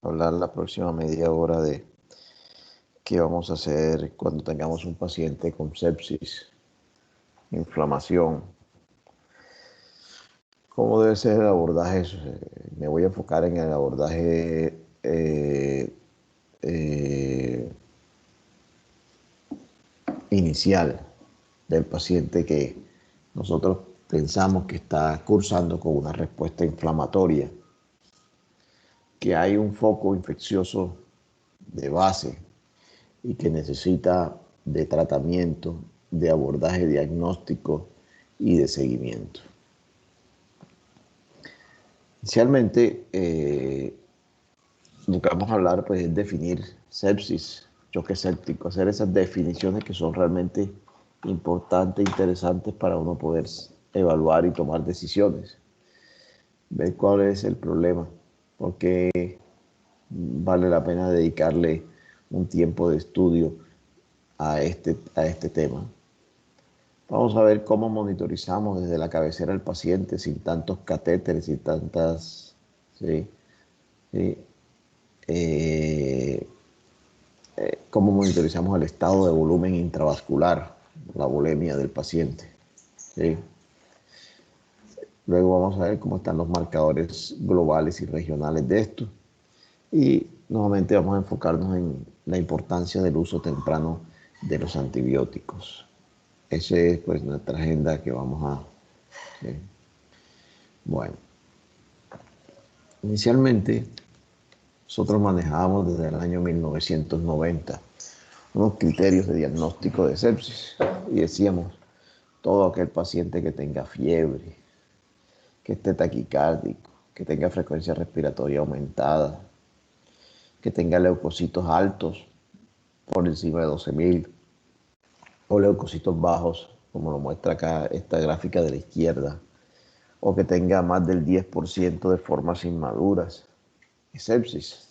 hablar la próxima media hora de qué vamos a hacer cuando tengamos un paciente con sepsis, inflamación, cómo debe ser el abordaje. Me voy a enfocar en el abordaje eh, inicial del paciente que nosotros pensamos que está cursando con una respuesta inflamatoria, que hay un foco infeccioso de base y que necesita de tratamiento, de abordaje diagnóstico y de seguimiento. Inicialmente, lo que vamos a hablar pues, es definir sepsis, choque séptico, hacer esas definiciones que son realmente importantes e interesantes para uno poder evaluar y tomar decisiones, ver cuál es el problema, porque vale la pena dedicarle un tiempo de estudio a este tema. Vamos a ver cómo monitorizamos desde la cabecera del paciente sin tantos catéteres y tantas, ¿sí? ¿Sí? Eh, Cómo monitorizamos el estado de volumen intravascular, la volemia del paciente, ¿sí? Luego vamos a ver cómo están los marcadores globales y regionales de esto. Y nuevamente vamos a enfocarnos en la importancia del uso temprano de los antibióticos. Esa es pues nuestra agenda que vamos a... ¿sí? Bueno, inicialmente nosotros manejábamos desde el año 1990 unos criterios de diagnóstico de sepsis y decíamos, todo aquel paciente que tenga fiebre, que esté taquicárdico, que tenga frecuencia respiratoria aumentada, que tenga leucocitos altos por encima de 12.000 o leucocitos bajos, como lo muestra acá esta gráfica de la izquierda, o que tenga más del 10% de formas inmaduras, es sepsis.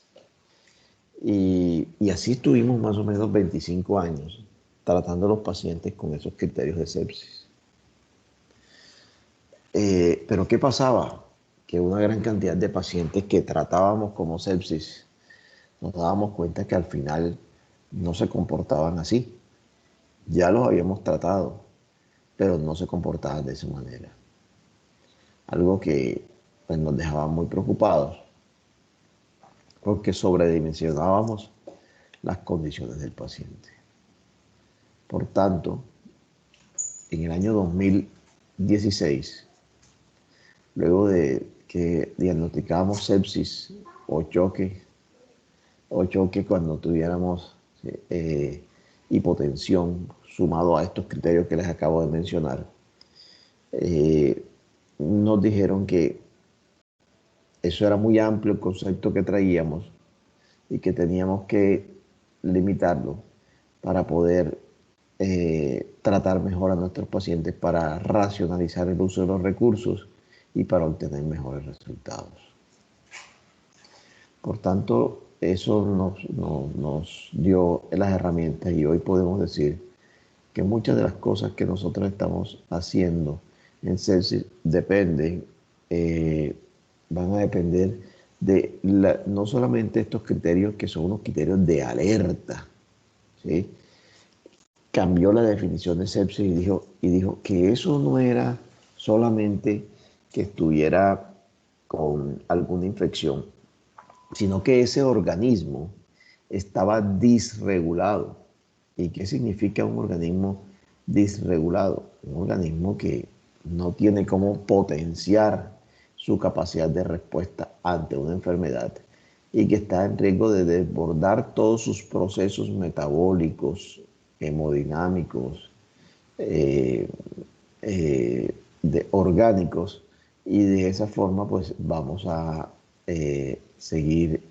Y así estuvimos más o menos 25 años tratando a los pacientes con esos criterios de sepsis. Pero ¿qué pasaba? Que una gran cantidad de pacientes que tratábamos como sepsis, nos dábamos cuenta que al final no se comportaban así. Ya los habíamos tratado, pero no se comportaban de esa manera. Algo que pues, nos dejaba muy preocupados, porque sobredimensionábamos las condiciones del paciente. Por tanto, en el año 2016, luego de que diagnosticábamos sepsis o choque cuando tuviéramos hipotensión, sumado a estos criterios que les acabo de mencionar, nos dijeron que eso era muy amplio el concepto que traíamos y que teníamos que limitarlo para poder tratar mejor a nuestros pacientes, para racionalizar el uso de los recursos y para obtener mejores resultados. Por tanto, eso nos dio las herramientas y hoy podemos decir que muchas de las cosas que nosotros estamos haciendo en sepsis van a depender de no solamente estos criterios que son unos criterios de alerta, ¿sí? Cambió la definición de sepsis y dijo que eso no era solamente que estuviera con alguna infección, sino que ese organismo estaba disregulado. ¿Y qué significa un organismo disregulado? Un organismo que no tiene cómo potenciar su capacidad de respuesta ante una enfermedad y que está en riesgo de desbordar todos sus procesos metabólicos, hemodinámicos, eh, orgánicos, y de esa forma pues vamos a seguir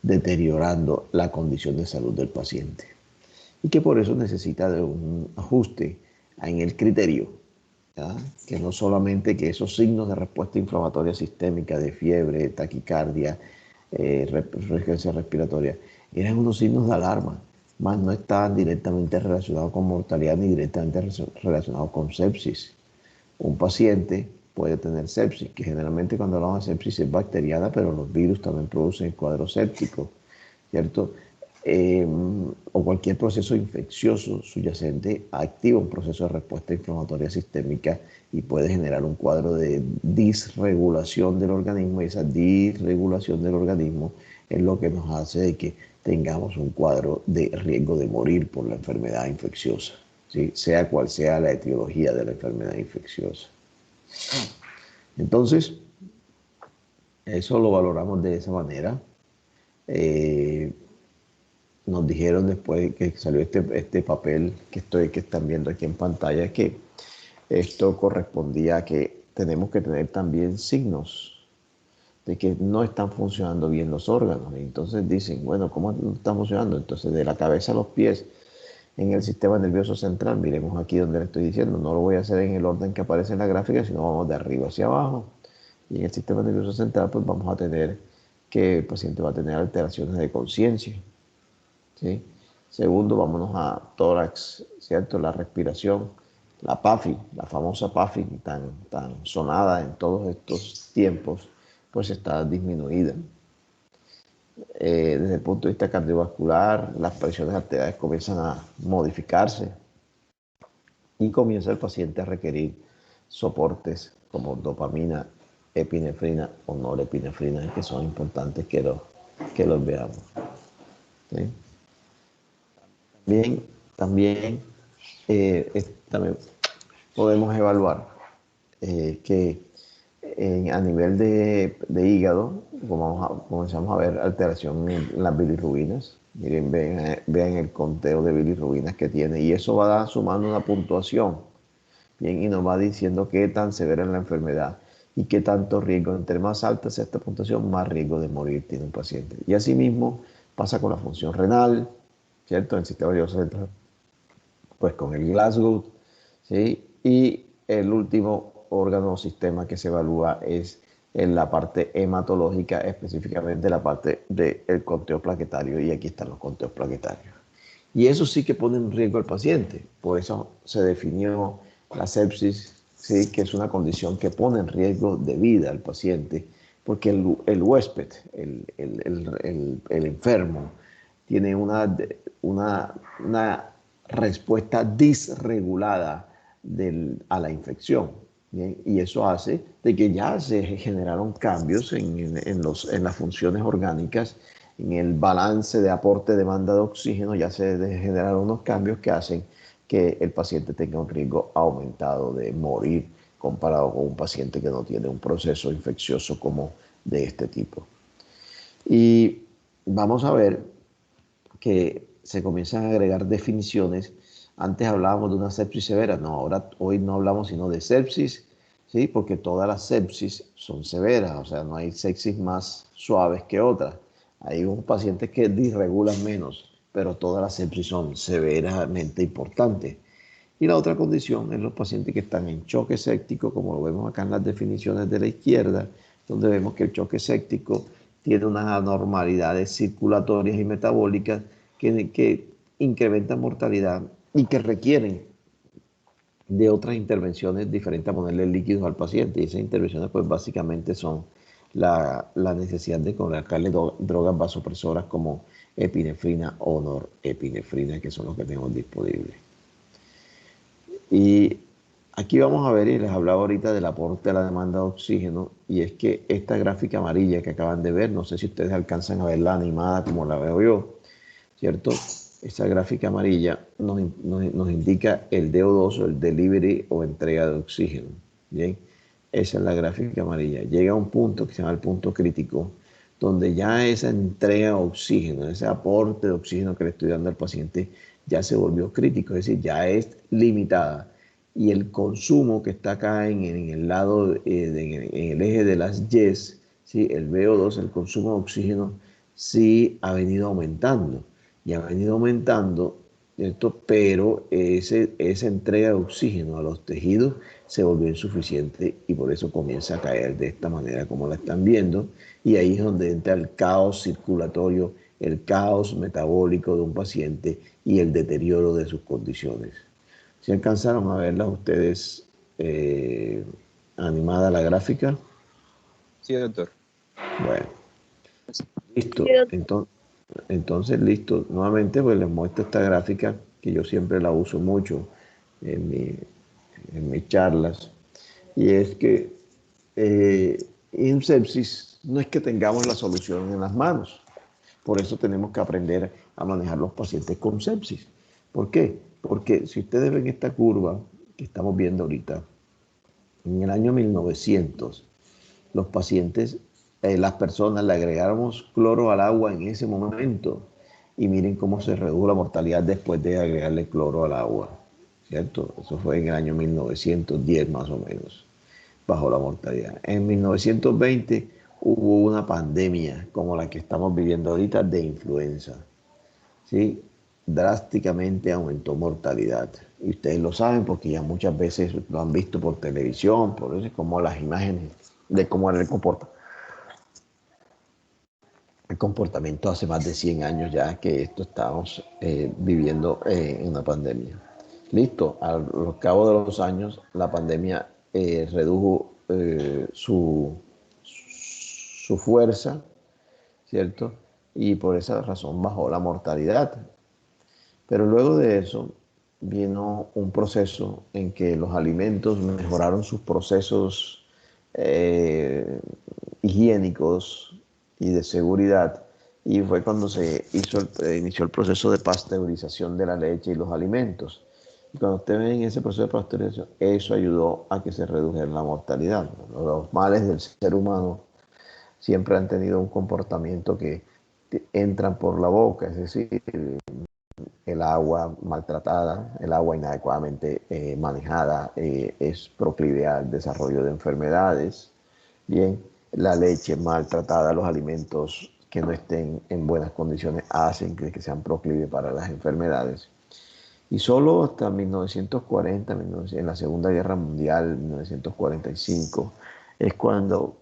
deteriorando la condición de salud del paciente y que por eso necesita de un ajuste en el criterio, ¿ya? Que no solamente que esos signos de respuesta inflamatoria sistémica de fiebre, taquicardia, urgencia respiratoria, eran unos signos de alarma, más no estaban directamente relacionados con mortalidad ni directamente relacionados con sepsis. Un paciente puede tener sepsis, que generalmente cuando hablamos de sepsis es bacteriana, pero los virus también producen el cuadro séptico, ¿cierto? O cualquier proceso infeccioso subyacente activa un proceso de respuesta inflamatoria sistémica y puede generar un cuadro de disregulación del organismo, y esa disregulación del organismo es lo que nos hace de que tengamos un cuadro de riesgo de morir por la enfermedad infecciosa, ¿sí? Sea cual sea la etiología de la enfermedad infecciosa. Entonces, eso lo valoramos de esa manera. Nos dijeron después que salió este papel que están viendo aquí en pantalla, que esto correspondía a que tenemos que tener también signos de que no están funcionando bien los órganos. Y entonces dicen, bueno, ¿cómo no están funcionando? Entonces, de la cabeza a los pies, en el sistema nervioso central, miremos aquí donde le estoy diciendo, no lo voy a hacer en el orden que aparece en la gráfica, sino vamos de arriba hacia abajo. Y en el sistema nervioso central, pues vamos a tener que el paciente va a tener alteraciones de conciencia, ¿sí? Segundo, vámonos a tórax, ¿cierto? La respiración, la PAFI, la famosa PAFI tan sonada en todos estos tiempos, pues está disminuida. Desde el punto de vista cardiovascular, las presiones arteriales comienzan a modificarse y comienza el paciente a requerir soportes como dopamina, epinefrina o norepinefrina, que son importantes que los veamos, ¿sí? También, también podemos evaluar que a nivel de hígado comenzamos a ver alteración en las bilirrubinas. Miren, vean el conteo de bilirrubinas que tiene, y eso va sumando una puntuación, bien, y nos va diciendo qué tan severa es la enfermedad y qué tanto riesgo. Entre más alta sea esta puntuación, más riesgo de morir tiene un paciente. Y asimismo pasa con la función renal, ¿cierto? En el sistema nervioso central, pues con el Glasgow, ¿sí? Y el último órgano o sistema que se evalúa es en la parte hematológica, específicamente la parte del conteo plaquetario, y aquí están los conteos plaquetarios. Y eso sí que pone en riesgo al paciente, por eso se definió la sepsis, ¿sí? Que es una condición que pone en riesgo de vida al paciente, porque el huésped, el enfermo, tiene una respuesta disregulada a la infección. ¿Bien? Y eso hace de que ya se generaron cambios en las funciones orgánicas, en el balance de aporte-demanda de oxígeno, ya se generaron unos cambios que hacen que el paciente tenga un riesgo aumentado de morir comparado con un paciente que no tiene un proceso infeccioso como de este tipo. Y vamos a ver que se comienzan a agregar definiciones. Antes hablábamos de una sepsis severa, no, hoy no hablamos sino de sepsis, ¿sí? Porque todas las sepsis son severas, o sea, no hay sepsis más suaves que otras. Hay unos pacientes que disregulan menos, pero todas las sepsis son severamente importantes. Y la otra condición es los pacientes que están en choque séptico, como lo vemos acá en las definiciones de la izquierda, donde vemos que el choque séptico tiene unas anormalidades circulatorias y metabólicas que incrementan mortalidad y que requieren de otras intervenciones diferentes a ponerle líquidos al paciente. Y esas intervenciones pues básicamente son la necesidad de colocarle drogas vasopresoras como epinefrina o norepinefrina, que son los que tenemos disponibles. Y aquí vamos a ver, y les hablaba ahorita del aporte a la demanda de oxígeno, y es que esta gráfica amarilla que acaban de ver, no sé si ustedes alcanzan a verla animada como la veo yo, ¿cierto? Esa gráfica amarilla nos indica el DO2 o el delivery o entrega de oxígeno, ¿bien? Esa es la gráfica amarilla. Llega a un punto que se llama el punto crítico, donde ya esa entrega de oxígeno, ese aporte de oxígeno que le estoy dando al paciente, ya se volvió crítico, es decir, ya es limitada. Y el consumo que está acá en el lado, en el eje de las Ys, ¿sí? El VO2, el consumo de oxígeno, sí ha venido aumentando. Y ha venido aumentando, ¿cierto? Pero esa entrega de oxígeno a los tejidos se volvió insuficiente y por eso comienza a caer de esta manera como la están viendo. Y ahí es donde entra el caos circulatorio, el caos metabólico de un paciente y el deterioro de sus condiciones. Si alcanzaron a verlas ustedes ¿Animada la gráfica? Sí, doctor. Bueno, listo. Sí, doctor. Entonces, listo. Nuevamente, pues les muestro esta gráfica que yo siempre la uso mucho en, en mis charlas. Y es que en sepsis no es que tengamos la solución en las manos. Por eso tenemos que aprender a manejar los pacientes con sepsis. ¿Por qué? Porque si ustedes ven esta curva que estamos viendo ahorita, en el año 1900, los pacientes, las personas le agregáramos cloro al agua en ese momento y miren cómo se redujo la mortalidad después de agregarle cloro al agua, ¿cierto? Eso fue en el año 1910 más o menos, bajó la mortalidad. En 1920 hubo una pandemia como la que estamos viviendo ahorita de influenza, ¿sí? Drásticamente aumentó mortalidad. Y ustedes lo saben porque ya muchas veces lo han visto por televisión, por eso como las imágenes de cómo era el comportamiento hace más de 100 años ya que esto estamos viviendo en una pandemia. Listo, a los cabo de los años la pandemia redujo su fuerza, ¿cierto? Y por esa razón bajó la mortalidad. Pero luego de eso vino un proceso en que los alimentos mejoraron sus procesos eh, higiénicos y de seguridad. Y fue cuando inició el proceso de pasteurización de la leche y los alimentos. Y cuando usted ve en ese proceso de pasteurización, eso ayudó a que se redujera la mortalidad. Los males del ser humano siempre han tenido un comportamiento que entran por la boca, es decir, el agua maltratada, el agua inadecuadamente manejada es proclive al desarrollo de enfermedades. Bien, la leche maltratada, los alimentos que no estén en buenas condiciones hacen que sean proclives para las enfermedades. Y solo hasta 1940, en la Segunda Guerra Mundial, 1945, es cuando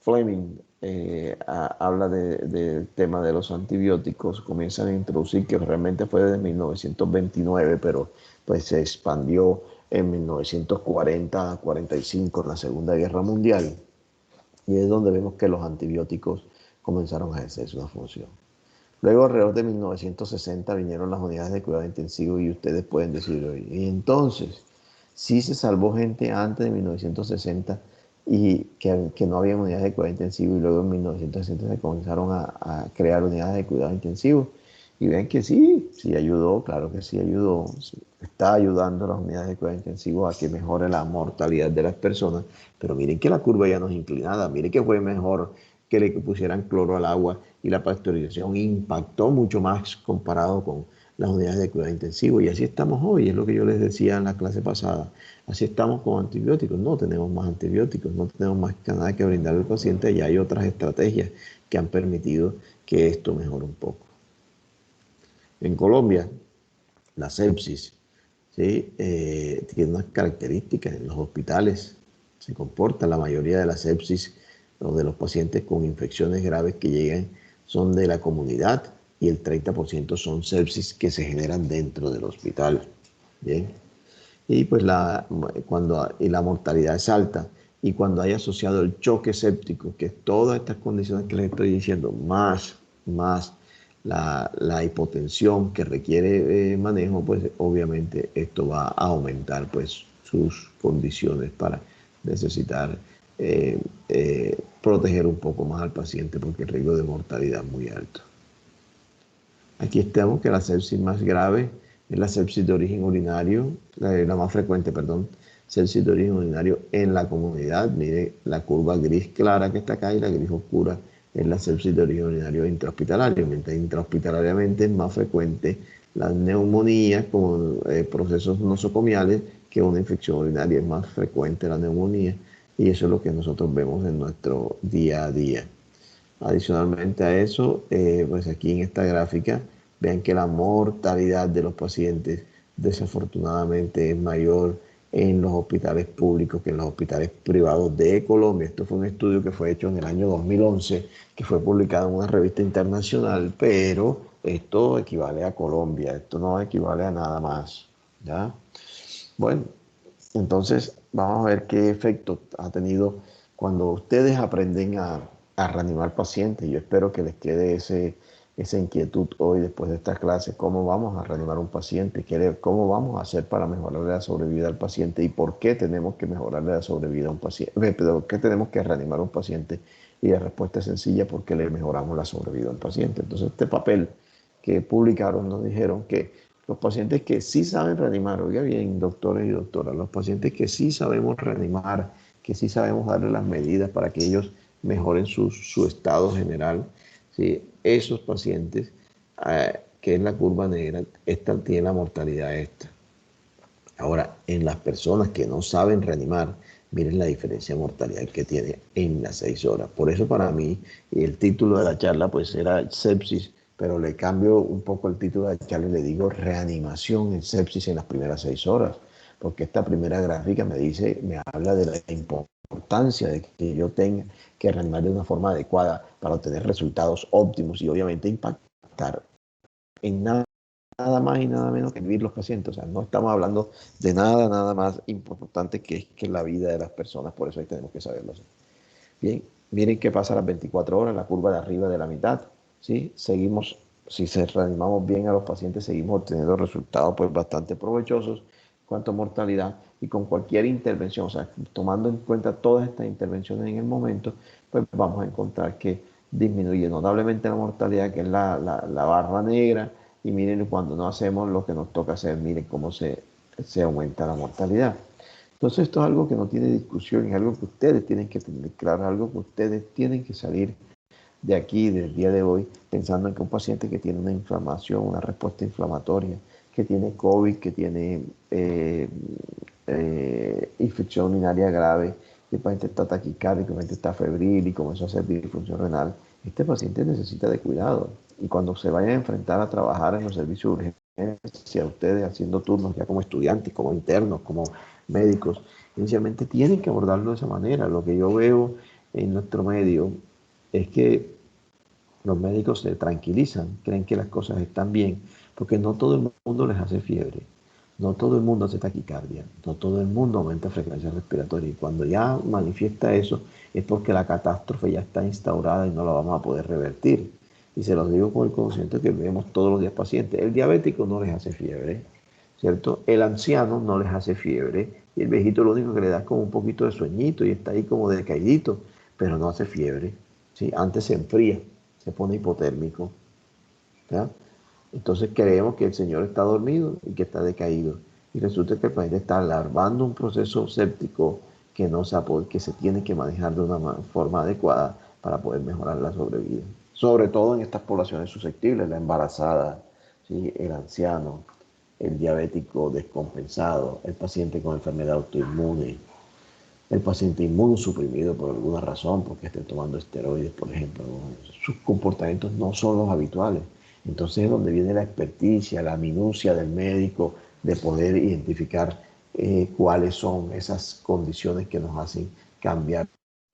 Fleming habla del tema de los antibióticos, comienzan a introducir, que realmente fue desde 1929, pero pues se expandió en 1940 a 45 en la Segunda Guerra Mundial, y es donde vemos que los antibióticos comenzaron a ejercer una función. Luego, alrededor de 1960, vinieron las unidades de cuidado intensivo y ustedes pueden decir hoy, y entonces, sí se salvó gente antes de 1960 y que no había unidades de cuidado intensivo y luego en 1960 se comenzaron a crear unidades de cuidado intensivo y ven que sí, sí ayudó, claro que sí ayudó, sí, está ayudando a las unidades de cuidado intensivo a que mejore la mortalidad de las personas, pero miren que la curva ya no es inclinada, miren que fue mejor que le pusieran cloro al agua y la pasteurización impactó mucho más comparado con las unidades de cuidado intensivo. Y así estamos hoy, es lo que yo les decía en la clase pasada. Así estamos con antibióticos, no tenemos más antibióticos, no tenemos más nada que brindarle al paciente y hay otras estrategias que han permitido que esto mejore un poco. En Colombia, la sepsis, ¿sí? Tiene unas características en los hospitales, se comporta la mayoría de la sepsis o de los pacientes con infecciones graves que llegan son de la comunidad y el 30% son sepsis que se generan dentro del hospital. Bien. Y pues la mortalidad es alta. Y cuando hay asociado el choque séptico, que es todas estas condiciones que les estoy diciendo, más la hipotensión que requiere manejo, pues obviamente esto va a aumentar pues sus condiciones para necesitar proteger un poco más al paciente porque el riesgo de mortalidad es muy alto. Aquí estamos que la sepsis más grave es la sepsis de origen urinario, la más frecuente, perdón, sepsis de origen urinario en la comunidad. Mire la curva gris clara que está acá y la gris oscura es la sepsis de origen urinario intrahospitalario. Mientras intrahospitalariamente es más frecuente las neumonías como procesos nosocomiales que una infección urinaria. Es más frecuente la neumonía y eso es lo que nosotros vemos en nuestro día a día. Adicionalmente a eso, pues aquí en esta gráfica, vean que la mortalidad de los pacientes desafortunadamente es mayor en los hospitales públicos que en los hospitales privados de Colombia. Esto fue un estudio que fue hecho en el año 2011, que fue publicado en una revista internacional, pero esto equivale a Colombia, esto no equivale a nada más, ¿ya? Bueno, Entonces, vamos a ver qué efecto ha tenido cuando ustedes aprenden a reanimar pacientes. Yo espero que les quede esa inquietud hoy después de esta clase. ¿Cómo vamos a reanimar un paciente? ¿Cómo vamos a hacer para mejorarle la sobrevida al paciente? ¿Y por qué tenemos que mejorarle la sobrevida a un paciente? ¿Por qué tenemos que reanimar a un paciente? Y la respuesta es sencilla, porque le mejoramos la sobrevida al paciente. Entonces, este papel que publicaron nos dijeron que los pacientes que sí saben reanimar, oiga bien, doctores y doctoras, los pacientes que sí sabemos reanimar, que sí sabemos darle las medidas para que ellos mejoren su estado general, ¿sí? Esos pacientes, que es la curva negra, esta tiene la mortalidad esta. Ahora, en las personas que no saben reanimar, miren la diferencia de mortalidad que tiene en las 6 horas. Por eso para mí el título de la charla pues era sepsis, pero le cambio un poco el título de la charla y le digo reanimación en sepsis en las primeras 6 horas, porque esta primera gráfica me habla de la importancia de que yo tenga que reanimar de una forma adecuada para obtener resultados óptimos y obviamente impactar en nada más y nada menos que vivir los pacientes. O sea, no estamos hablando de nada más importante que la vida de las personas. Por eso ahí tenemos que saberlo. Bien, miren qué pasa a las 24 horas, la curva de arriba de la mitad. ¿Sí? Seguimos, si se reanimamos bien a los pacientes, seguimos obteniendo resultados pues bastante provechosos cuanto a mortalidad y con cualquier intervención, o sea, tomando en cuenta todas estas intervenciones en el momento, pues vamos a encontrar que disminuye notablemente la mortalidad, que es la barra negra, y miren cuando no hacemos lo que nos toca hacer, miren cómo se aumenta la mortalidad. Entonces esto es algo que no tiene discusión, es algo que ustedes tienen que tener claro, algo que ustedes tienen que salir de aquí, del día de hoy, pensando en que un paciente que tiene una inflamación, una respuesta inflamatoria, que tiene COVID, que tiene infección urinaria grave, que el paciente está taquicárdico, el paciente está febril y comenzó a hacer disfunción renal, este paciente necesita de cuidado. Y cuando se vayan a enfrentar a trabajar en los servicios de urgencia, ustedes haciendo turnos ya como estudiantes, como internos, como médicos, inicialmente tienen que abordarlo de esa manera. Lo que yo veo en nuestro medio es que los médicos se tranquilizan, creen que las cosas están bien, porque no todo el mundo les hace fiebre, no todo el mundo hace taquicardia, no todo el mundo aumenta frecuencia respiratoria. Y cuando ya manifiesta eso, es porque la catástrofe ya está instaurada y no la vamos a poder revertir. Y se los digo con el conocimiento que vemos todos los días pacientes. El diabético no les hace fiebre, ¿cierto? El anciano no les hace fiebre. Y el viejito lo único que le da es como un poquito de sueñito y está ahí como decaidito, pero no hace fiebre, ¿sí? Antes se enfría, se pone hipotérmico, ¿ya? Entonces creemos que el Señor está dormido y que está decaído. Y resulta que el paciente está alarmando un proceso séptico que se tiene que manejar de una forma adecuada para poder mejorar la sobrevida. Sobre todo en estas poblaciones susceptibles, la embarazada, ¿sí? El anciano, el diabético descompensado, el paciente con enfermedad autoinmune, el paciente inmunosuprimido por alguna razón, porque esté tomando esteroides, por ejemplo, sus comportamientos no son los habituales. Entonces es donde viene la experticia, la minucia del médico de poder identificar cuáles son esas condiciones que nos hacen cambiar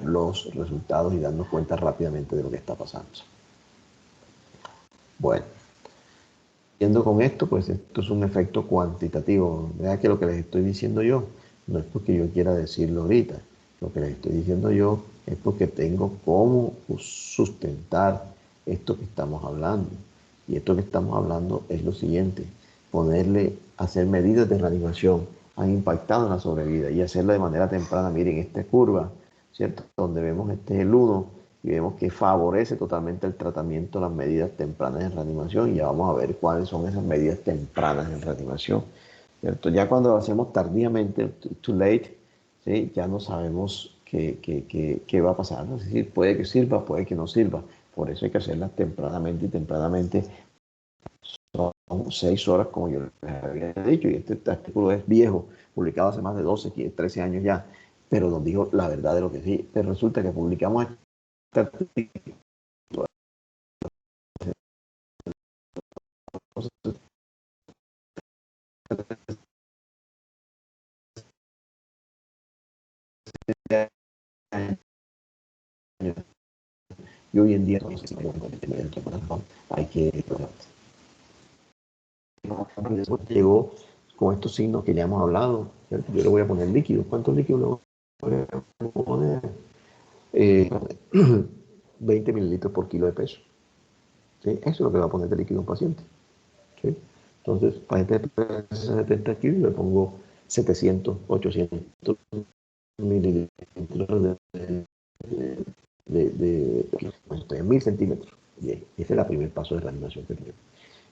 los resultados y darnos cuenta rápidamente de lo que está pasando. Bueno, yendo con esto, pues esto es un efecto cuantitativo. Vea que lo que les estoy diciendo yo no es porque yo quiera decirlo ahorita. Lo que les estoy diciendo yo es porque tengo cómo sustentar esto que estamos hablando. Y esto que estamos hablando es lo siguiente: hacer medidas de reanimación han impactado en la sobrevida y hacerla de manera temprana. Miren esta curva, ¿cierto? Donde vemos este es el 1 y vemos que favorece totalmente el tratamiento, las medidas tempranas en reanimación. Y ya vamos a ver cuáles son esas medidas tempranas en reanimación, ¿cierto? Ya cuando lo hacemos tardíamente, too late, ¿sí? Ya no sabemos qué va a pasar, ¿no? Es decir, puede que sirva, puede que no sirva. Por eso hay que hacerlas tempranamente, y tempranamente son 6 horas, como yo les había dicho. Y este artículo es viejo, publicado hace más de 12, 13 años ya, pero nos dijo la verdad de lo que sí. Pero resulta que publicamos este artículo y hoy en día hay que llegó con estos signos que ya hemos hablado, ¿cierto? Yo le voy a poner líquido. ¿Cuántos líquidos le voy a poner? Eh, 20 mililitros por kilo de peso. ¿Sí? Eso es lo que va a poner de líquido a un paciente. ¿Sí? Entonces, paciente de peso 70 kilos, le pongo 700, 800 mililitros estoy en 1000 centímetros. Bien, ese es el primer paso de reanimación que tenemos.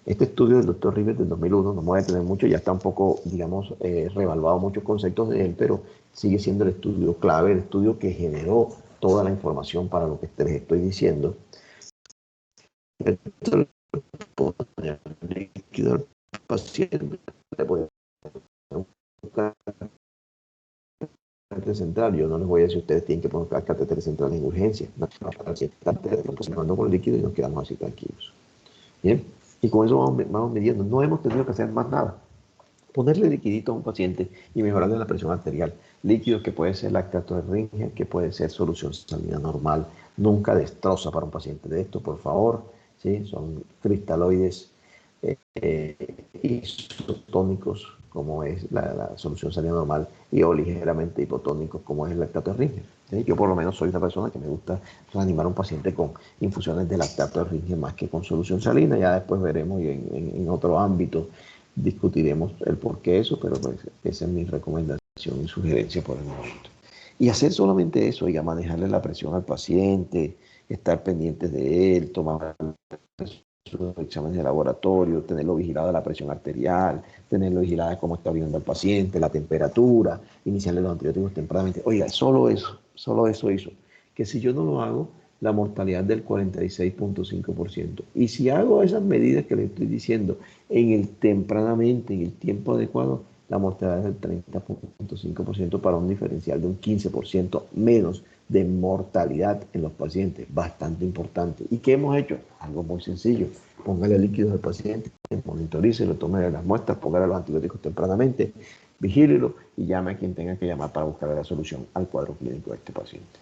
Este estudio del doctor Rivers del 2001, no me voy a detener mucho, ya está un poco, digamos, revaluado muchos conceptos de él, pero sigue siendo el estudio clave, el estudio que generó toda la información para lo que les estoy diciendo. Esto le pone líquido al paciente, le puede buscar catéter central. Yo no les voy a decir a ustedes tienen que poner catéter central en urgencia. No, no con líquido y nos quedamos así tranquilos. Bien, y con eso vamos midiendo. No hemos tenido que hacer más nada. Ponerle liquidito a un paciente y mejorarle la presión arterial. Líquido que puede ser lactato de Ringer, que puede ser solución salina normal. Nunca destroza para un paciente de esto, por favor. ¿Sí? Son cristaloides isotónicos, como es la solución salina normal, y o ligeramente hipotónicos, como es el lactato de Ringer. ¿Sí? Yo por lo menos soy una persona que me gusta reanimar a un paciente con infusiones de lactato de Ringer más que con solución salina. Ya después veremos en otro ámbito discutiremos el por qué eso, pero pues esa es mi recomendación y sugerencia por el momento. Y hacer solamente eso, oiga, manejarle la presión al paciente, estar pendientes de él, tomar sus exámenes de laboratorio, tenerlo vigilado la presión arterial, tenerlo vigilado de cómo está viviendo el paciente, la temperatura, iniciarle los antibióticos tempranamente. Oiga, solo eso hizo. Que si yo no lo hago, la mortalidad del 46.5%. Y si hago esas medidas que le estoy diciendo tempranamente, en el tiempo adecuado, la mortalidad es del 30.5% para un diferencial de un 15% menos de mortalidad en los pacientes. Bastante importante. ¿Y qué hemos hecho? Algo muy sencillo. Póngale líquidos al paciente, monitorícelo, tome las muestras, póngale los antibióticos tempranamente, vigílelo y llame a quien tenga que llamar para buscar la solución al cuadro clínico de este paciente.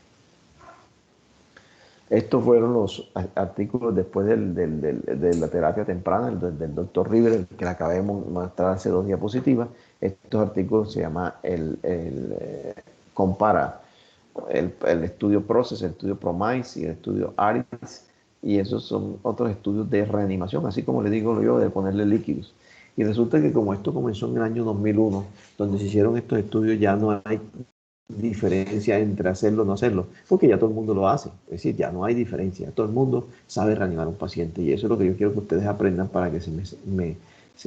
Estos fueron los artículos después de la terapia temprana, del doctor River, que le acabé de mostrar hace 2 diapositivas. Estos artículos se llama compara el estudio PROCESS, el estudio PROMISE y el estudio ARIS, y esos son otros estudios de reanimación, así como le digo yo, de ponerle líquidos. Y resulta que como esto comenzó en el año 2001, donde se hicieron estos estudios, ya no hay diferencia entre hacerlo o no hacerlo, porque ya todo el mundo lo hace, es decir, ya no hay diferencia, todo el mundo sabe reanimar a un paciente y eso es lo que yo quiero que ustedes aprendan para que se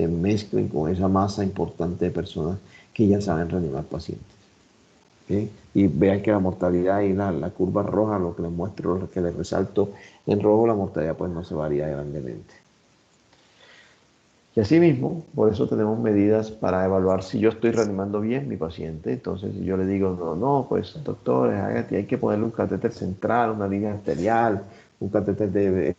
mezclen con esa masa importante de personas que ya saben reanimar pacientes. ¿Sí? Y vean que la mortalidad y la curva roja, lo que les muestro, lo que les resalto en rojo, la mortalidad pues no se varía grandemente. Y asimismo, por eso tenemos medidas para evaluar si yo estoy reanimando bien mi paciente. Entonces, si yo le digo, no, pues doctor, hay que ponerle un catéter central, una línea arterial, un catéter de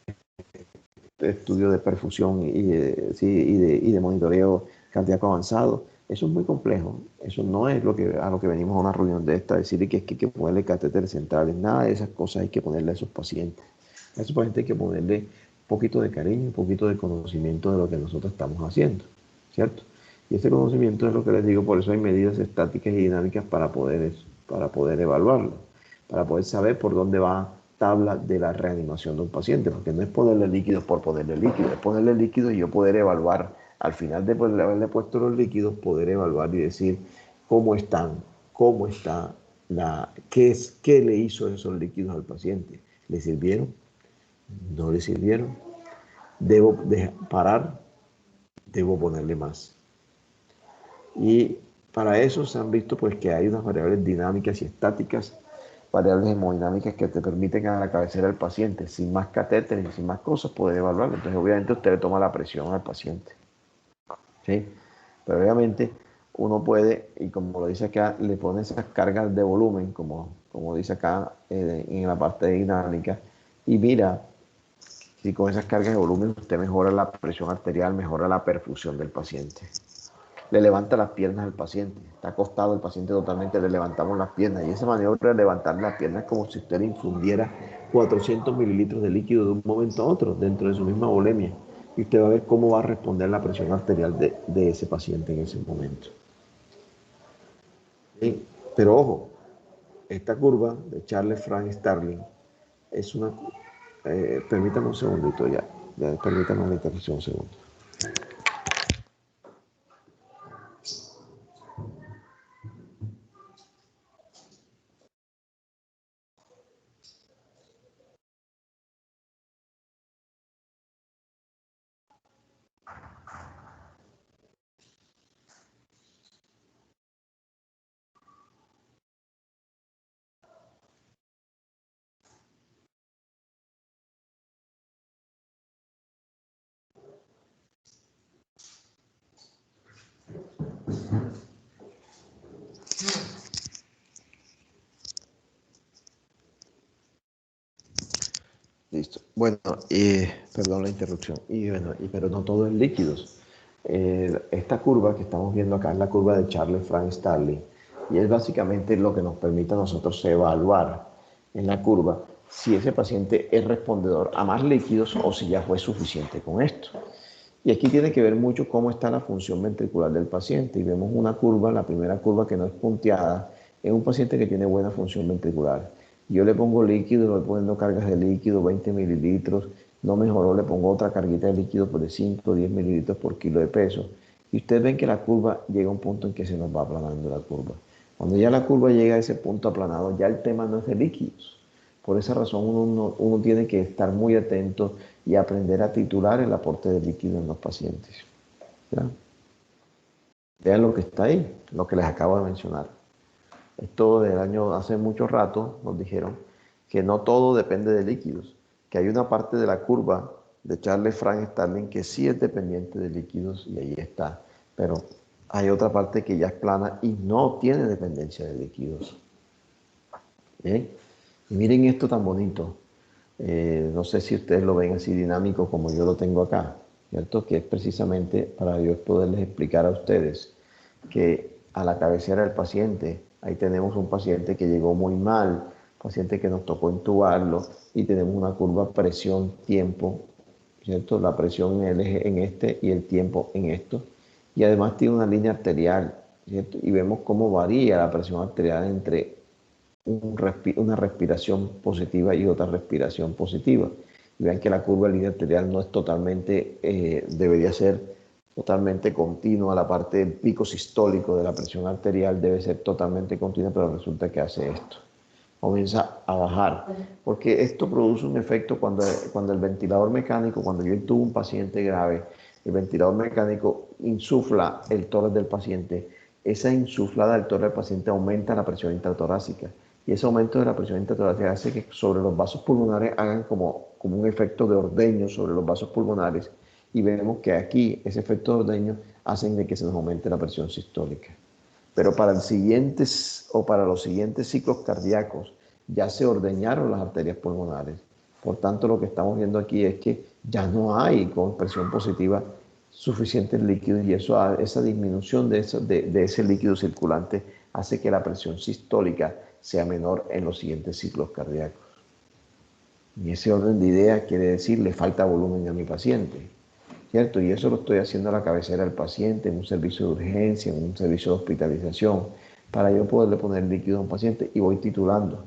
estudio de perfusión y de monitoreo cardíaco avanzado. Eso es muy complejo. Eso no es a lo que venimos a una reunión de esta, decirle que hay que ponerle catéteres centrales. Nada de esas cosas hay que ponerle a esos pacientes. A esos pacientes hay que ponerle un poquito de cariño, un poquito de conocimiento de lo que nosotros estamos haciendo, ¿cierto? Y ese conocimiento es lo que les digo, por eso hay medidas estáticas y dinámicas para poder evaluarlo, para poder saber por dónde va tabla de la reanimación de un paciente, porque no es ponerle líquidos por ponerle líquidos, es ponerle líquidos y yo poder evaluar, al final de haberle puesto los líquidos, poder evaluar y decir cómo están, cómo está, qué le hizo esos líquidos al paciente. ¿Le sirvieron? ¿No le sirvieron? ¿Debo parar? ¿Debo ponerle más? Y para eso se han visto pues que hay unas variables dinámicas y estáticas, variables hemodinámicas que te permiten a la cabecera del paciente, sin más catéteres y sin más cosas, poder evaluarlo. Entonces obviamente usted le toma la presión al paciente, ¿sí? Pero obviamente uno puede, y como lo dice acá, le pone esas cargas de volumen, como dice acá en la parte dinámica, y mira, si con esas cargas de volumen usted mejora la presión arterial, mejora la perfusión del paciente. Le levanta las piernas al paciente. Está acostado el paciente totalmente, le levantamos las piernas. Y esa maniobra de levantar las piernas es como si usted le infundiera 400 mililitros de líquido de un momento a otro dentro de su misma volemia. y usted va a ver cómo va a responder la presión arterial de ese paciente en ese momento. ¿Sí? Pero ojo, esta curva de Charles Frank Starling es una... permítame un segundito ya permítame una interrupción un segundo. Listo. Bueno, perdón la interrupción. Pero no todo es líquidos. Esta curva que estamos viendo acá es la curva de Charles Frank Starling y es básicamente lo que nos permite a nosotros evaluar en la curva si ese paciente es respondedor a más líquidos o si ya fue suficiente con esto. Y aquí tiene que ver mucho cómo está la función ventricular del paciente. Y vemos una curva, la primera curva que no es punteada, es un paciente que tiene buena función ventricular. Yo le pongo líquido, le voy poniendo cargas de líquido, 20 mililitros, no mejoró, le pongo otra carguita de líquido por de 5 o 10 mililitros por kilo de peso. Y ustedes ven que la curva llega a un punto en que se nos va aplanando la curva. Cuando ya la curva llega a ese punto aplanado, ya el tema no es de líquidos. Por esa razón uno tiene que estar muy atento y aprender a titular el aporte de líquido en los pacientes. ¿Ya? Vean lo que está ahí, lo que les acabo de mencionar. Esto del año, hace mucho rato nos dijeron que no todo depende de líquidos, que hay una parte de la curva de Charles Frank Starling que sí es dependiente de líquidos y ahí está, pero hay otra parte que ya es plana y no tiene dependencia de líquidos. ¿Bien? Y miren esto tan bonito. No sé si ustedes lo ven así dinámico como yo lo tengo acá, ¿cierto? Que es precisamente para yo poderles explicar a ustedes que a la cabecera del paciente, ahí tenemos un paciente que llegó muy mal, paciente que nos tocó intubarlo y tenemos una curva presión-tiempo, ¿cierto? La presión en el eje en este y el tiempo en esto. Y además tiene una línea arterial, ¿cierto? Y vemos cómo varía la presión arterial entre una respiración positiva y otra respiración positiva. Y vean que la curva de línea arterial no es totalmente, debería ser totalmente continua, la parte del pico sistólico de la presión arterial debe ser totalmente continua, pero resulta que hace esto. Comienza a bajar, porque esto produce un efecto cuando el ventilador mecánico, cuando yo intubo un paciente grave, el ventilador mecánico insufla el tórax del paciente, esa insuflada del tórax del paciente aumenta la presión intratorácica y ese aumento de la presión intratorácica hace que sobre los vasos pulmonares hagan como un efecto de ordeño sobre los vasos pulmonares y vemos que aquí ese efecto de ordeño hacen de que se nos aumente la presión sistólica. Pero para los siguientes ciclos cardíacos ya se ordeñaron las arterias pulmonares. Por tanto, lo que estamos viendo aquí es que ya no hay con presión positiva suficiente líquido y esa disminución de ese líquido circulante hace que la presión sistólica sea menor en los siguientes ciclos cardíacos. Y ese orden de ideas quiere decir le falta volumen a mi paciente, ¿cierto? Y eso lo estoy haciendo a la cabecera del paciente, en un servicio de urgencia, en un servicio de hospitalización, para yo poderle poner líquido a un paciente y voy titulando.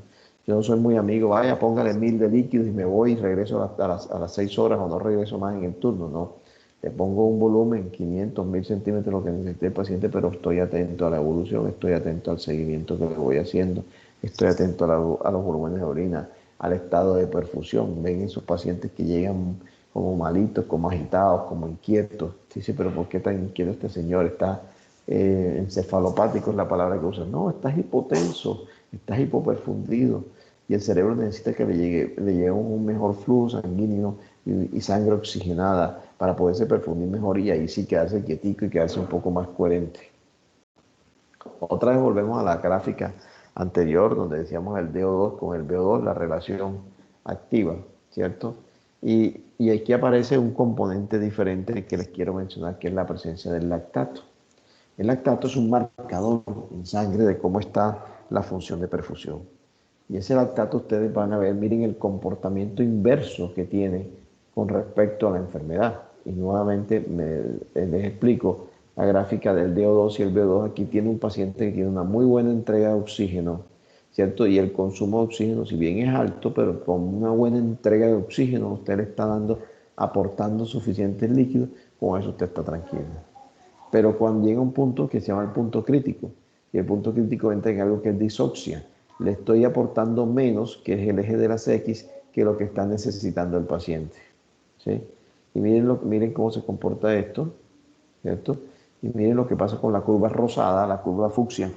Yo no soy muy amigo, vaya, póngale 1000 de líquidos y me voy y regreso a las 6 horas o no regreso más en el turno, no. Le pongo un volumen, 500, 1000 centímetros, lo que necesite el paciente, pero estoy atento a la evolución, estoy atento al seguimiento que le voy haciendo, estoy atento a los volúmenes de orina, al estado de perfusión. Ven esos pacientes que llegan como malitos, como agitados, como inquietos. Dice, pero ¿por qué tan inquieto este señor? Está encefalopático es la palabra que usa. No, estás hipotenso, estás hipoperfundido. Y el cerebro necesita que le llegue un mejor flujo sanguíneo y sangre oxigenada para poderse perfundir mejor y ahí sí quedarse quietico y quedarse un poco más coherente. Otra vez volvemos a la gráfica anterior donde decíamos el DO2 con el BO2, la relación activa, ¿cierto? Y aquí aparece un componente diferente que les quiero mencionar, que es la presencia del lactato. El lactato es un marcador en sangre de cómo está la función de perfusión. Y ese lactato ustedes van a ver, miren el comportamiento inverso que tiene con respecto a la enfermedad. y nuevamente les explico la gráfica del DO2 y el VO2. Aquí tiene un paciente que tiene una muy buena entrega de oxígeno, ¿cierto? Y el consumo de oxígeno, si bien es alto, pero con una buena entrega de oxígeno, usted le está aportando suficientes líquidos, con eso usted está tranquilo. Pero cuando llega un punto que se llama el punto crítico, y el punto crítico entra en algo que es disoxia, le estoy aportando menos, que es el eje de las X, que lo que está necesitando el paciente, ¿sí? Y miren cómo se comporta esto, ¿cierto? Y miren lo que pasa con la curva rosada, la curva fucsia,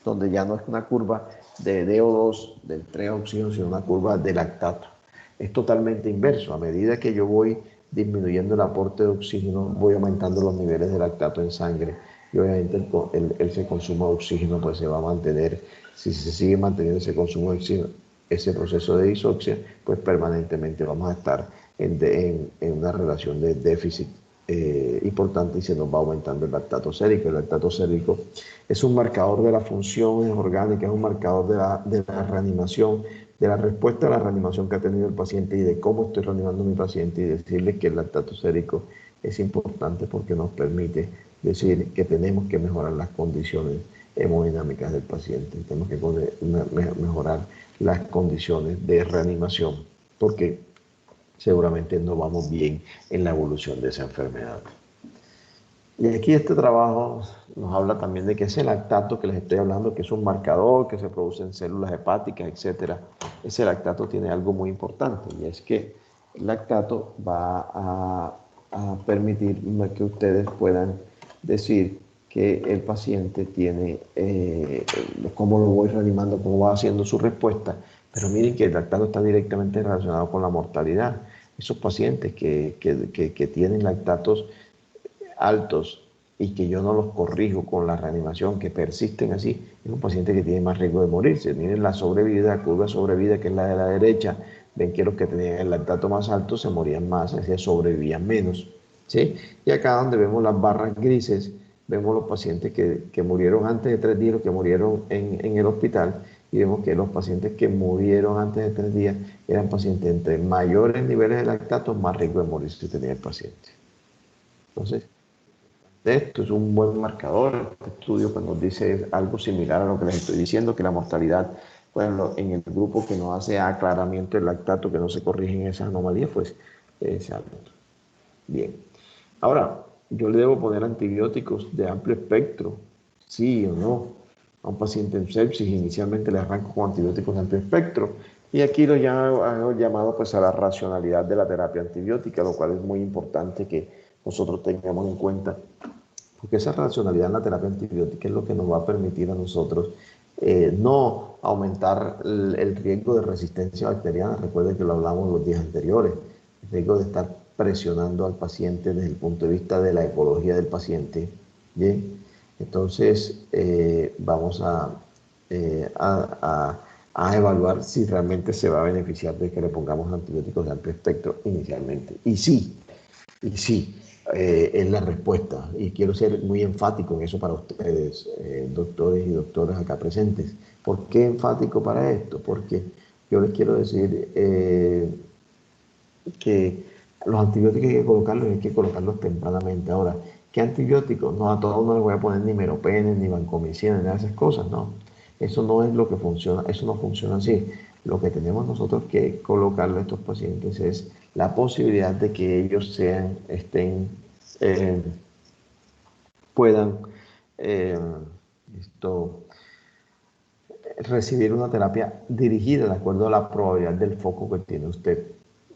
donde ya no es una curva de DO2, de entrega de oxígeno, sino una curva de lactato. Es totalmente inverso. A medida que yo voy disminuyendo el aporte de oxígeno, voy aumentando los niveles de lactato en sangre y obviamente ese consumo de oxígeno pues se va a mantener. Si se sigue manteniendo ese consumo de oxígeno, ese proceso de disoxia, pues permanentemente vamos a estar en una relación de déficit importante y se nos va aumentando el lactato sérico. El lactato sérico es un marcador de las funciones orgánicas, es un marcador de la reanimación, de la respuesta a la reanimación que ha tenido el paciente y de cómo estoy reanimando a mi paciente, y decirle que el lactato sérico es importante porque nos permite decir que tenemos que mejorar las condiciones hemodinámicas del paciente, tenemos que mejorar las condiciones de reanimación porque seguramente no vamos bien en la evolución de esa enfermedad. Y aquí este trabajo nos habla también de que ese lactato que les estoy hablando, que es un marcador que se produce en células hepáticas, etc. Ese lactato tiene algo muy importante, y es que el lactato va a permitir que ustedes puedan decir que el paciente tiene, cómo lo voy reanimando, cómo va haciendo su respuesta. Pero miren que el lactato está directamente relacionado con la mortalidad. Esos pacientes que tienen lactatos altos y que yo no los corrijo con la reanimación, que persisten así, es un paciente que tiene más riesgo de morirse. Miren la sobrevida, la curva de sobrevida, que es la de la derecha. Ven que los que tenían el lactato más alto se morían más, es decir, sobrevivían menos, ¿sí? Y acá donde vemos las barras grises, vemos los pacientes que murieron antes de 3 días, los que murieron en el hospital, y vemos que los pacientes que murieron antes de 3 días eran pacientes entre mayores niveles de lactato, más riesgo de morirse tenía el paciente. Entonces, esto es un buen marcador. Este estudio pues, nos dice algo similar a lo que les estoy diciendo, que la mortalidad pues, en el grupo que no hace aclaramiento del lactato, que no se corrigen esas anomalías, pues es alto. Bien. Ahora, yo le debo poner antibióticos de amplio espectro, sí o no. A un paciente en sepsis inicialmente le arranco con antibióticos de amplio espectro. Y aquí lo hago llamado pues, a la racionalidad de la terapia antibiótica, lo cual es muy importante que nosotros tengamos en cuenta, porque esa racionalidad en la terapia antibiótica es lo que nos va a permitir a nosotros no aumentar el riesgo de resistencia bacteriana. Recuerden que lo hablamos los días anteriores, el riesgo de estar presionando al paciente desde el punto de vista de la ecología del paciente. Bien, entonces vamos a evaluar si realmente se va a beneficiar de que le pongamos antibióticos de amplio espectro inicialmente. Y sí, es la respuesta. Y quiero ser muy enfático en eso para ustedes, doctores y doctoras acá presentes. ¿Por qué enfático para esto? Porque yo les quiero decir que los antibióticos hay que colocarlos tempranamente. Ahora, ¿qué antibióticos? No, a todos no les voy a poner ni meropenem, ni vancomicina, ni nada de esas cosas, no. Eso no es lo que funciona, eso no funciona así. Lo que tenemos nosotros que colocarle a estos pacientes es la posibilidad de que ellos puedan eh, esto, recibir una terapia dirigida de acuerdo a la probabilidad del foco que tiene usted.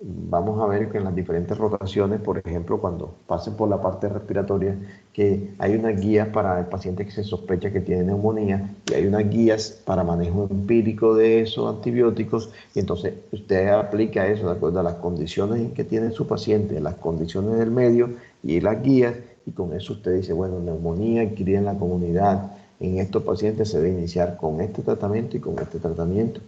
Vamos a ver que en las diferentes rotaciones, por ejemplo, cuando pasen por la parte respiratoria, que hay unas guías para el paciente que se sospecha que tiene neumonía y hay unas guías para manejo empírico de esos antibióticos, y entonces usted aplica eso de acuerdo a las condiciones en que tiene su paciente, las condiciones del medio y las guías, y con eso usted dice, bueno, neumonía adquirida en la comunidad, en estos pacientes se debe iniciar con este tratamiento y con este tratamiento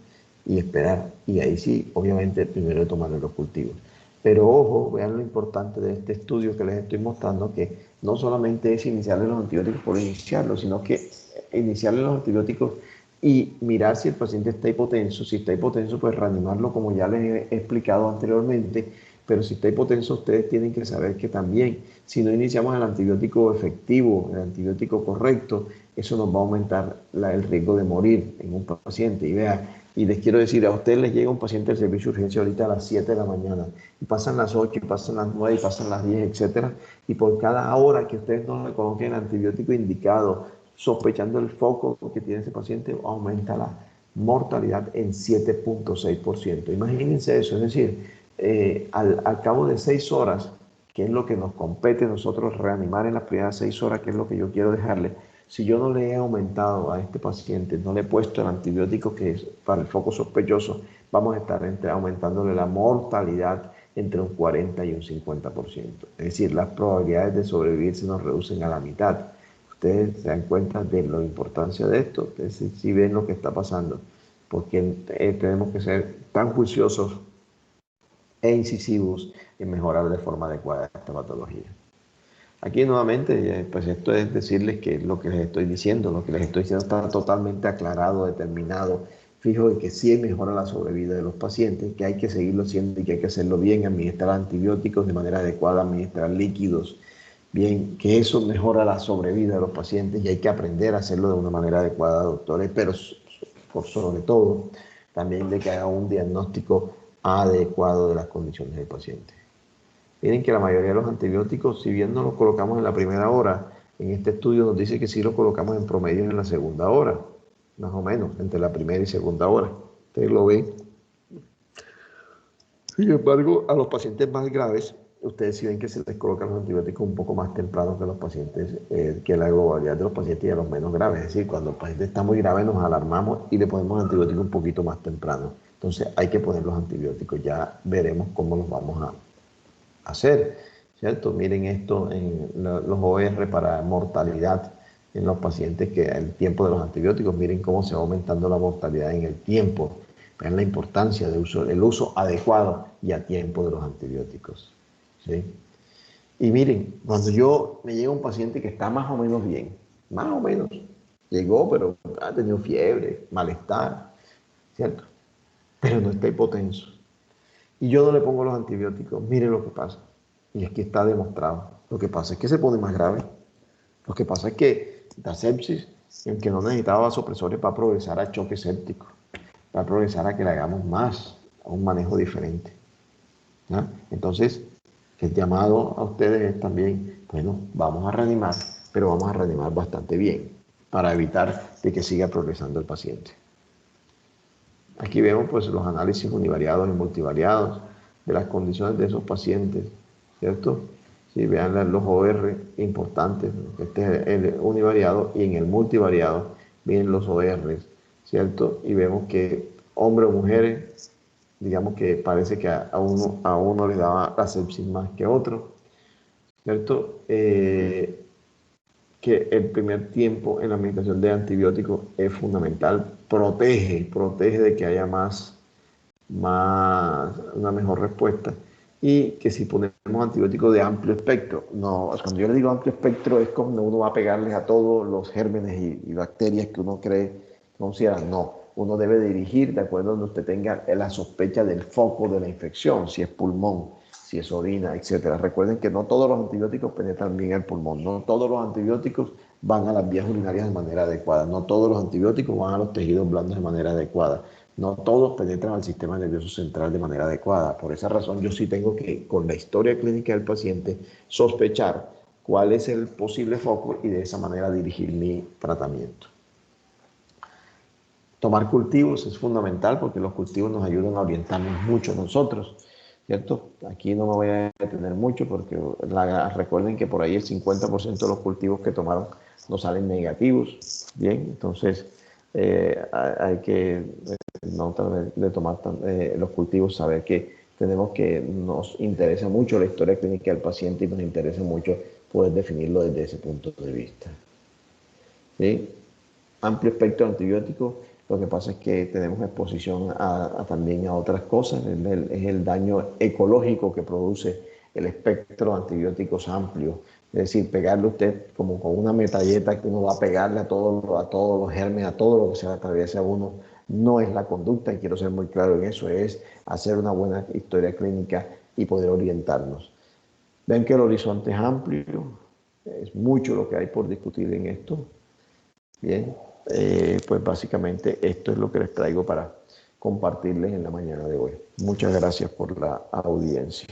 y esperar. Y ahí sí, obviamente, primero tomarle los cultivos. Pero ojo, vean lo importante de este estudio que les estoy mostrando, que no solamente es iniciarle los antibióticos por iniciarlos, sino que iniciarle los antibióticos y mirar si el paciente está hipotenso. Si está hipotenso, pues reanimarlo como ya les he explicado anteriormente, Pero si está hipotenso, ustedes tienen que saber que también, si no iniciamos el antibiótico efectivo, el antibiótico correcto, eso nos va a aumentar el riesgo de morir en un paciente. Y vea, y les quiero decir, a ustedes les llega un paciente del servicio de urgencia ahorita a las 7 de la mañana, y pasan las 8, y pasan las 9, y pasan las 10, etcétera, y por cada hora que ustedes no le coloquen el antibiótico indicado, sospechando el foco que tiene ese paciente, aumenta la mortalidad en 7.6%. Imagínense eso, es decir, al cabo de 6 horas, que es lo que nos compete nosotros reanimar en las primeras 6 horas, que es lo que yo quiero dejarle, si yo no le he aumentado a este paciente, no le he puesto el antibiótico que es para el foco sospechoso, vamos a estar aumentándole la mortalidad entre un 40 y un 50%. Es decir, las probabilidades de sobrevivir se nos reducen a la mitad. Ustedes se dan cuenta de la importancia de esto, ustedes sí ven lo que está pasando, porque tenemos que ser tan juiciosos e incisivos en mejorar de forma adecuada esta patología. Aquí nuevamente, pues esto es decirles que lo que les estoy diciendo, está totalmente aclarado, determinado, fijo de que sí mejora la sobrevida de los pacientes, que hay que seguirlo haciendo y que hay que hacerlo bien, administrar antibióticos de manera adecuada, administrar líquidos, bien, que eso mejora la sobrevida de los pacientes y hay que aprender a hacerlo de una manera adecuada, doctores, pero por sobre todo, también de que haga un diagnóstico adecuado de las condiciones del paciente. Miren que la mayoría de los antibióticos, si bien no los colocamos en la primera hora, en este estudio nos dice que sí los colocamos en promedio en la segunda hora, más o menos, entre la primera y segunda hora. Ustedes lo ven. Sin embargo, a los pacientes más graves, ustedes sí ven que se les colocan los antibióticos un poco más temprano que los pacientes, que la globalidad de los pacientes y a los menos graves. Es decir, cuando el paciente está muy grave nos alarmamos y le ponemos antibióticos un poquito más temprano. Entonces hay que poner los antibióticos. Ya veremos cómo los vamos a hacer, ¿cierto? Miren esto en los OR para mortalidad en los pacientes, que el tiempo de los antibióticos, miren cómo se va aumentando la mortalidad en el tiempo. Vean la importancia del uso adecuado y a tiempo de los antibióticos, ¿sí? Y miren, cuando me llega un paciente que está más o menos bien, más o menos, llegó, pero ha tenido fiebre, malestar, ¿cierto? Pero no está hipotenso, y yo no le pongo los antibióticos, mire lo que pasa. Y aquí está demostrado. Lo que pasa es que se pone más grave. Lo que pasa es que da sepsis, y aunque no necesitaba vasopresores, va a progresar a choque séptico. Va a progresar a que le hagamos más, a un manejo diferente. ¿Ya? Entonces, el llamado a ustedes es también, bueno, vamos a reanimar, pero vamos a reanimar bastante bien, para evitar de que siga progresando el paciente. Aquí vemos pues los análisis univariados y multivariados de las condiciones de esos pacientes, ¿cierto? Si vean los OR importantes, este es el univariado, y en el multivariado vienen los OR, ¿cierto? Y vemos que hombres o mujeres, digamos que parece que a uno le daba la sepsis más que a otro, ¿cierto? Que el primer tiempo en la administración de antibióticos es fundamental, protege de que haya una mejor respuesta, y que si ponemos antibióticos de amplio espectro, no, cuando yo le digo amplio espectro es cuando uno va a pegarles a todos los gérmenes y bacterias que uno cree que considera, no, uno debe dirigir de acuerdo a donde usted tenga la sospecha del foco de la infección, si es pulmón, si es orina, etcétera. Recuerden que no todos los antibióticos penetran bien el pulmón, no todos los antibióticos van a las vías urinarias de manera adecuada, no todos los antibióticos van a los tejidos blandos de manera adecuada, no todos penetran al sistema nervioso central de manera adecuada. Por esa razón yo sí tengo que, con la historia clínica del paciente, sospechar cuál es el posible foco y de esa manera dirigir mi tratamiento. Tomar cultivos es fundamental porque los cultivos nos ayudan a orientarnos mucho nosotros, ¿cierto? Aquí no me voy a detener mucho porque recuerden que por ahí el 50% de los cultivos que tomaron nos salen negativos, ¿bien? Entonces hay que no tratar de tomar los cultivos, saber que nos interesa mucho la historia clínica del paciente y nos interesa mucho poder definirlo desde ese punto de vista, ¿sí? Amplio espectro de antibióticos. Lo que pasa es que tenemos exposición también a otras cosas. Es el daño ecológico que produce el espectro de antibióticos amplio. Es decir, pegarle a usted como con una metralleta que uno va a pegarle a todos los gérmenes, a todo lo que se le atraviese a uno, no es la conducta, y quiero ser muy claro en eso, es hacer una buena historia clínica y poder orientarnos. Ven que el horizonte es amplio, es mucho lo que hay por discutir en esto. Bien, pues básicamente esto es lo que les traigo para compartirles en la mañana de hoy. Muchas gracias por la audiencia.